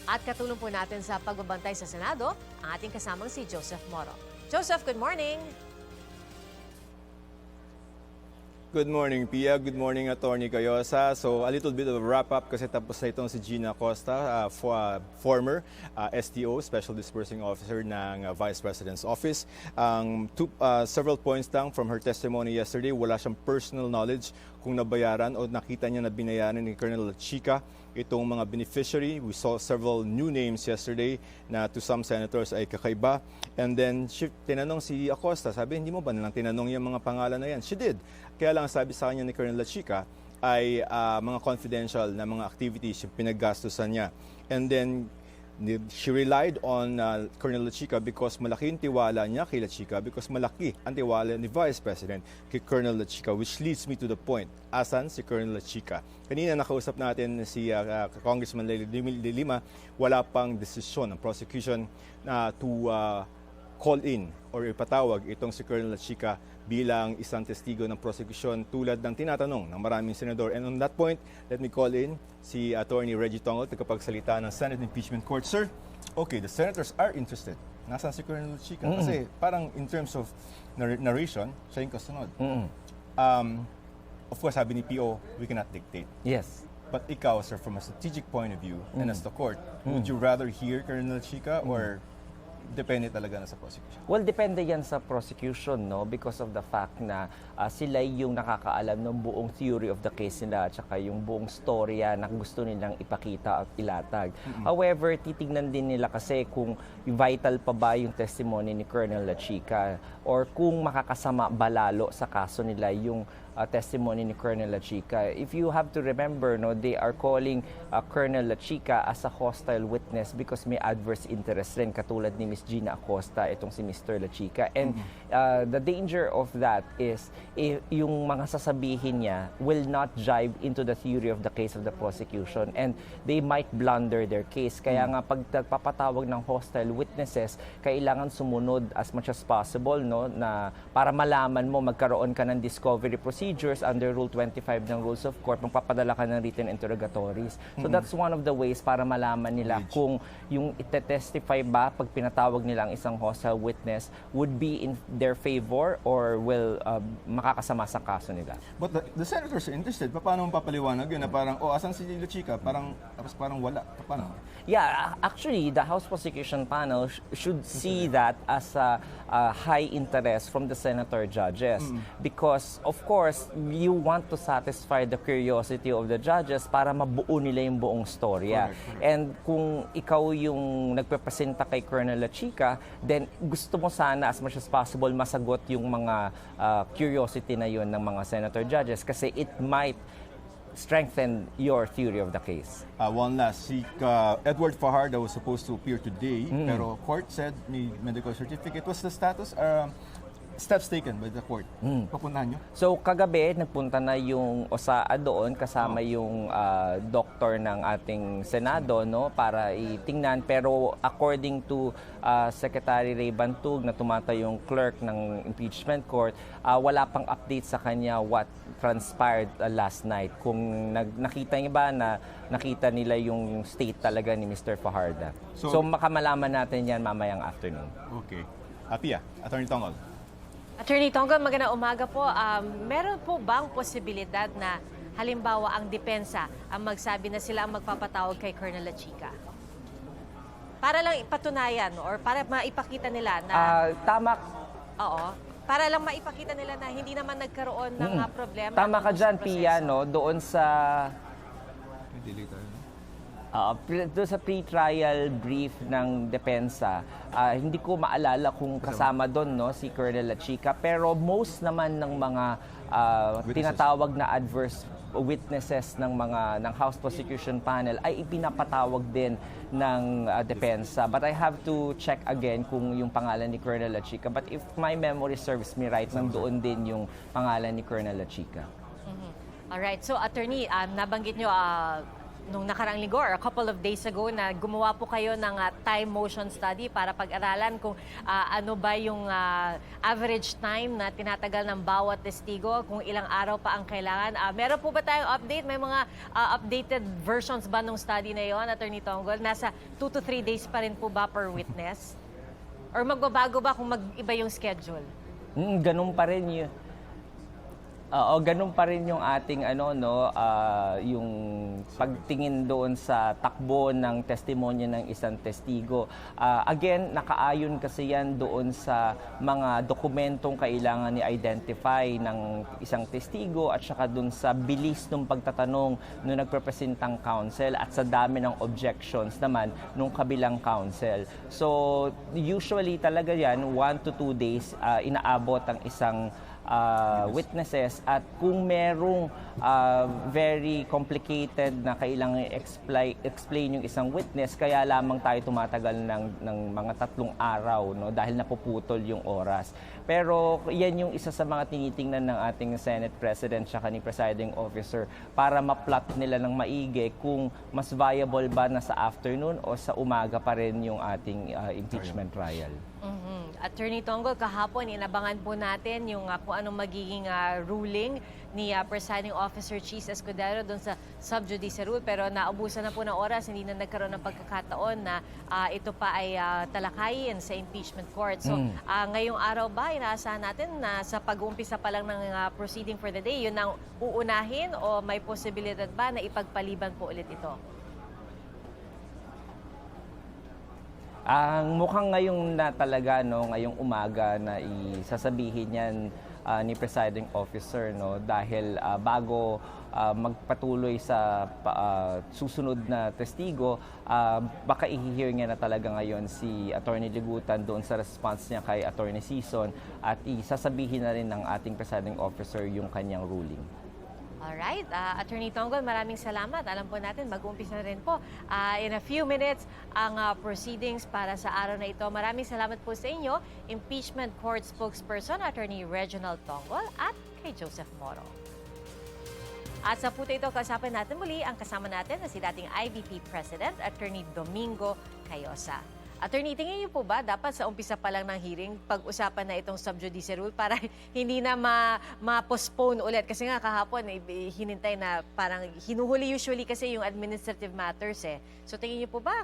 At katulong po natin sa pagbabantay sa Senado, ang ating kasamang si Joseph Moro. Joseph, good morning! Good morning, Pia. Good morning, Attorney Cayosa. So, a little bit of a wrap-up kasi tapos na itong si Gina Acosta, former STO, Special Disbursing Officer ng Vice President's Office. Several points lang from her testimony yesterday. Wala siyang personal knowledge kung nabayaran o nakita niya na binayaran ni Colonel Chica itong mga beneficiary. We saw several new names yesterday na to some senators ay kakaiba. And then, tinanong si Acosta, sabi, hindi mo ba nalang tinanong yung mga pangalan na yan? She did. Kaya lang sabi sa kanya ni Colonel Chica ay mga confidential na mga activities yung pinaggastusan niya. And then, she relied on Colonel Chica because malaki ang tiwala niya kay Chica because malaki ang tiwala ni Vice President kay Colonel Chica, which leads me to the point. Asan si Colonel Chica? Kanina nakausap natin si Congressman Leila de Lima, wala pang desisyon ng prosecution to call in or ipatawag itong si Colonel Chica bilang isang testigo ng prosecution tulad ng tinatanong ng maraming senador. And on that point, let me call in si Attorney Reggie Tongol, tagapagsalita ng Senate Impeachment Court. Sir, okay, the senators are interested. Nasaan si Colonel Chica? Kasi parang in terms of narration, siya yung kasunod. Of course, sabi ni PO, we cannot dictate. Yes. But ikaw, sir, from a strategic point of view, and as the court, would you rather hear Colonel Chica or depende talaga na sa prosecution? Well, depende yan sa prosecution, no? Because of the fact na sila yung nakakaalam ng buong theory of the case nila at saka yung buong storya na gusto nilang ipakita at ilatag. However, titignan din nila kasi kung vital pa ba yung testimony ni Colonel Chica or kung makakasama balalo sa kaso nila yung testimony ni Colonel Chica. If you have to remember, no, they are calling Colonel Chica as a hostile witness because may adverse interest rin, katulad ni Miss Gina Acosta, itong si Mr. Chica. And the danger of that is yung mga sasabihin niya will not jive into the theory of the case of the prosecution and they might blunder their case. Kaya nga pag nagpapatawag ng hostile witnesses, kailangan sumunod as much as possible, no, na para malaman mo magkaroon ka ng discovery procedures under Rule 25 ng Rules of Court, magpapadala ka ng written interrogatories. So that's one of the ways para malaman nila kung yung itetestify ba pag pinatawag nila ang isang hostile witness would be in their favor or will makakasama sa kaso nila. But the senators are interested. Paano mo papaliwanag yun na parang, asan si Chica? Parang wala. Paano? Yeah, actually, the House Prosecution Panel should see that as a high interest from the senator judges. Because, of course, you want to satisfy the curiosity of the judges para mabuo nila yung buong storya. Correct. And kung ikaw yung nagpepresenta kay Colonel Chica, then gusto mo sana as much as possible masagot yung mga curiosity na yun ng mga senator judges kasi it might strengthen your theory of the case. One last, si Edward Fajardo was supposed to appear today, pero court said may medical certificate. What's the status? Steps taken by the court. Papuntahan nyo? So kagabi, nagpunta na yung OSAA doon kasama yung doktor ng ating Senado, no, para itingnan. Pero according to Secretary Ray Bantug na tumatayong clerk ng impeachment court, wala pang update sa kanya what transpired last night. Kung nakita niya ba na nakita nila yung state talaga ni Mr. Fajardo. So makamalaman natin yan mamayang afternoon. Okay. Pia, Attorney Tongol. Attorney Tongol, magandang umaga po. Meron po bang posibilidad na halimbawa ang depensa ang magsabi na sila ang magpapatawag kay Colonel Chica? Para lang ipatunayan or para maipakita nila na... Tama. Oo. Para lang maipakita nila na hindi naman nagkaroon ng problema. Tama ka dyan, proseso. Pia, no? Doon sa... Delay tayo. Doon sa pre-trial brief ng depensa, hindi ko maalala kung kasama doon, no, si Colonel Chica, pero most naman ng mga tinatawag na adverse witnesses ng House Prosecution Panel ay ipinapatawag din ng depensa. But I have to check again kung yung pangalan ni Colonel Chica. But if my memory serves me right, nandoon din yung pangalan ni Colonel Chica. Alright, so attorney, nabanggit nyo nung nakaraang linggo or a couple of days ago na gumawa po kayo ng time motion study para pag-aralan kung ano ba yung average time na tinatagal ng bawat testigo, kung ilang araw pa ang kailangan. Meron po ba tayong update? May mga updated versions ba ng study na yon, Attorney Tonggol? Nasa 2 to 3 days pa rin po ba per witness? Or magbabago ba kung mag-iba yung schedule? Ganun pa rin yun. Oo, ganun pa rin yung ating yung pagtingin doon sa takbo ng testimonya ng isang testigo. Again, nakaayon kasi yan doon sa mga dokumentong kailangan ni-identify ng isang testigo at saka doon sa bilis ng pagtatanong nung nagrepresentang counsel at sa dami ng objections naman nung kabilang counsel. So, usually talaga yan, 1 to 2 days inaabot ang isang witnesses, at kung merong very complicated na kailangan explain yung isang witness, kaya lamang tayo tumatagal ng mga 3 araw, no, dahil napuputol yung oras. Pero yan yung isa sa mga tinitingnan ng ating Senate President siya ni Presiding Officer para ma-plot nila ng maigi kung mas viable ba na sa afternoon o sa umaga pa rin yung ating impeachment trial. Attorney Tonggol, kahapon inabangan po natin yung kung anong magiging ruling ni Presiding Officer Cheese Escudero doon sa sub judice rule, pero naubusan na po ng oras, hindi na nagkaroon ng pagkakataon na ito pa ay talakayin sa impeachment court. So ngayong araw ba inaasahan natin na sa pag-uumpisa pa lang ng proceeding for the day, yun ang uunahin o may posibilidad ba na ipagpaliban po ulit ito? Ang mukhang ngayong na talaga, no, ngayong umaga na isasabihin yan ni Presiding Officer, no, dahil bago magpatuloy sa susunod na testigo, baka i-hear niya na talaga ngayon si Attorney Ligutan doon sa response niya kay Attorney Sison, at isasabihin na rin ng ating Presiding Officer yung kanyang ruling. Alright, Attorney Tonggol, maraming salamat. Alam po natin, mag-uumpisa na rin po in a few minutes ang proceedings para sa araw na ito. Maraming salamat po sa inyo, Impeachment Court Spokesperson, Attorney Reginald Tonggol, at kay Joseph Moro. At sa puto ito, kausapin natin muli ang kasama natin na si dating IBP President, Attorney Domingo Cayosa. Attorney, tingin niyo po ba dapat sa umpisa pa lang ng hearing pag-usapan na itong sub judice rule para hindi na ma-postpone ulit? Kasi nga kahapon, hinintay na parang hinuhuli usually kasi yung administrative matters eh. So tingin niyo po ba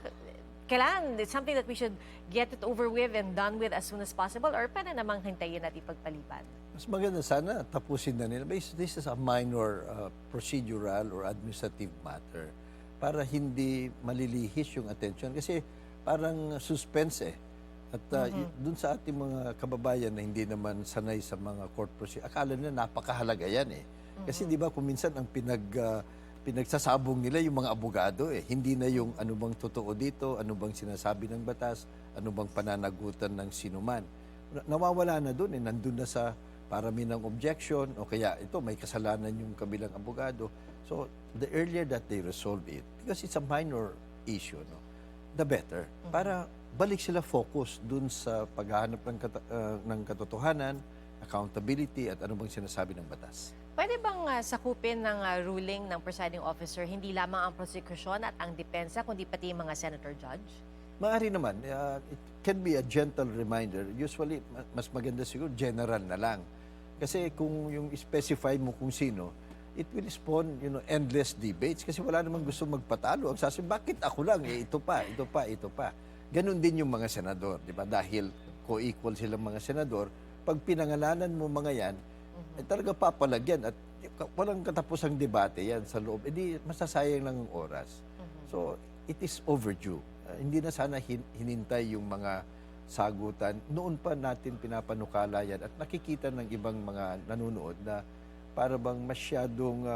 kailangan something that we should get it over with and done with as soon as possible, or pwede namang hintayin at ipagpaliban? Mas maganda sana tapusin na nila. This is a minor procedural or administrative matter para hindi malilihis yung attention. Kasi parang suspense eh. At dun sa ating mga kababayan na hindi naman sanay sa mga court procedure, akala nila napakahalaga yan eh. Kasi di ba kung minsan ang pinagsasabong nila yung mga abogado eh. Hindi na yung ano bang totoo dito, ano bang sinasabi ng batas, ano bang pananagutan ng sinuman. Nawawala na dun eh. Nandun na sa parami ng objection o kaya ito may kasalanan yung kabilang abogado. So the earlier that they resolve it, because it's a minor issue, no, the better. Para balik sila focus dun sa paghahanap ng katotohanan, accountability, at ano bang sinasabi ng batas. Pwede bang sakupin ng ruling ng presiding officer hindi lamang ang prosecution at ang depensa, kundi pati yung mga senator judge? Maaari naman. It can be a gentle reminder. Usually, mas maganda siguro general na lang. Kasi kung yung specify mo kung sino, it will spawn, endless debates kasi wala namang gusto magpatalo. Ang sasabi, bakit ako lang? Ito pa, ito pa, ito pa. Ganon din yung mga senador, di ba? Dahil co-equal silang mga senador, pag pinangalanan mo mga yan, talaga papalagyan at walang katapusang debate yan sa loob. Di masasayang lang ang oras. So, it is overdue. Hindi na sana hinintay yung mga sagutan. Noon pa natin pinapanukala yan at nakikita ng ibang mga nanonood na para bang masyadong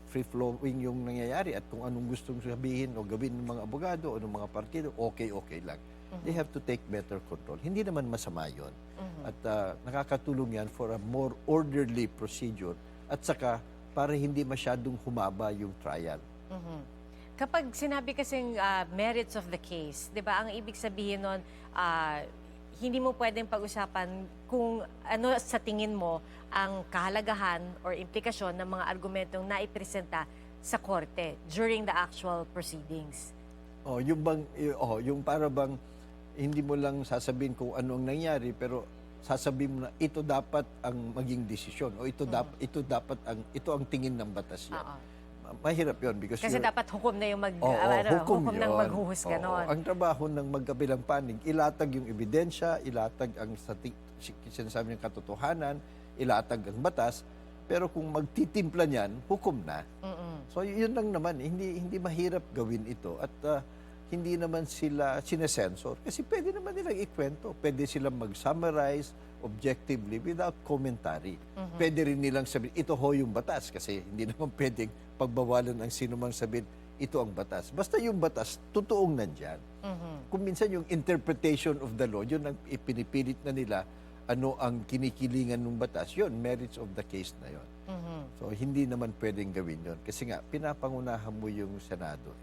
free-flowing yung nangyayari at kung anong gustong sabihin o gawin ng mga abogado o ng mga partido, okay lang. They have to take better control. Hindi naman masama yun. At nakakatulong yan for a more orderly procedure at saka para hindi masyadong humaba yung trial. Kapag sinabi kasing merits of the case, di ba, ang ibig sabihin nun, hindi mo pwedeng pag-usapan kung ano sa tingin mo ang kahalagahan or implikasyon ng mga argumentong naipresenta sa korte during the actual proceedings? Yung para bang hindi mo lang sasabihin kung ano ang nangyari, pero sasabihin mo na ito dapat ang maging desisyon o ito ang tingin ng batas yan. Oo. Mahirap 'yon because Kasi dapat hukom na yung hukom hukom ng yun. maghuhusga Oo. noon. Ang trabaho ng magkabilang panig, ilatag yung ebidensya, ilatag ang sinasabi ng katotohanan, ilatag ang batas, pero kung magtitimpla niyan, hukom na. So yun lang naman, hindi mahirap gawin ito at hindi naman sila sinesensor kasi pwede naman nilang ikwento, pwede silang mag-summarize objectively without commentary. Pwede rin nilang sabihin, ito ho yung batas kasi hindi naman pwedeng pagbawalan ang sino mang sabihin, ito ang batas. Basta yung batas, totoong nandyan. Kung minsan yung interpretation of the law, yun ang ipinipilit na nila, ano ang kinikilingan ng batas, yun, merits of the case na yun. So, hindi naman pwedeng gawin yun. Kasi nga, pinapangunahan mo yung Senado.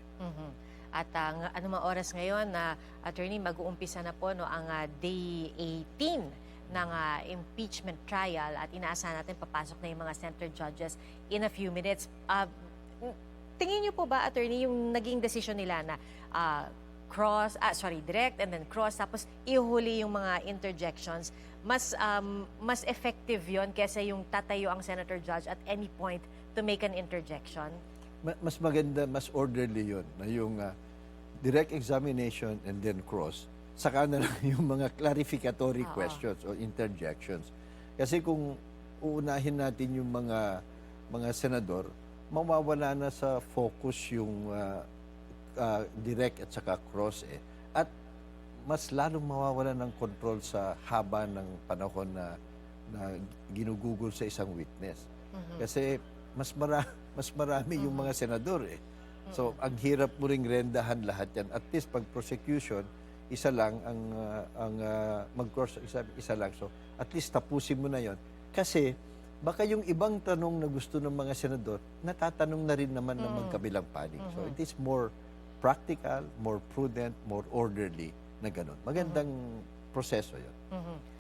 At ang anumang oras ngayon na attorney, mag-uumpisa na po no, ang day 18 ng impeachment trial at inaasahan natin papasok na yung mga center judges in a few minutes. Tingin niyo po ba, attorney, yung naging desisyon nila na direct and then cross, tapos ihuli yung mga interjections, mas effective yon kaysa yung tatayo ang senator judge at any point to make an interjection? Mas maganda, mas orderly yun, na yung direct examination and then cross, saka na lang yung mga clarificatory questions o interjections. Kasi kung uunahin natin yung mga senador, mawawala na sa focus yung direct at saka cross At mas lalong mawawala ng control sa haba ng panahon na ginugugol sa isang witness. Kasi mas marami yung mga senador So, ang hirap mo ring rendahan lahat yan. At least pag prosecution, isa lang ang mag-cross isa lang. So, at least tapusin mo na yon. Kasi baka yung ibang tanong na gusto ng mga senador, natatanong na rin naman ng magkabilang panig. So, it is more practical, more prudent, more orderly na ganun. Magandang proseso yon.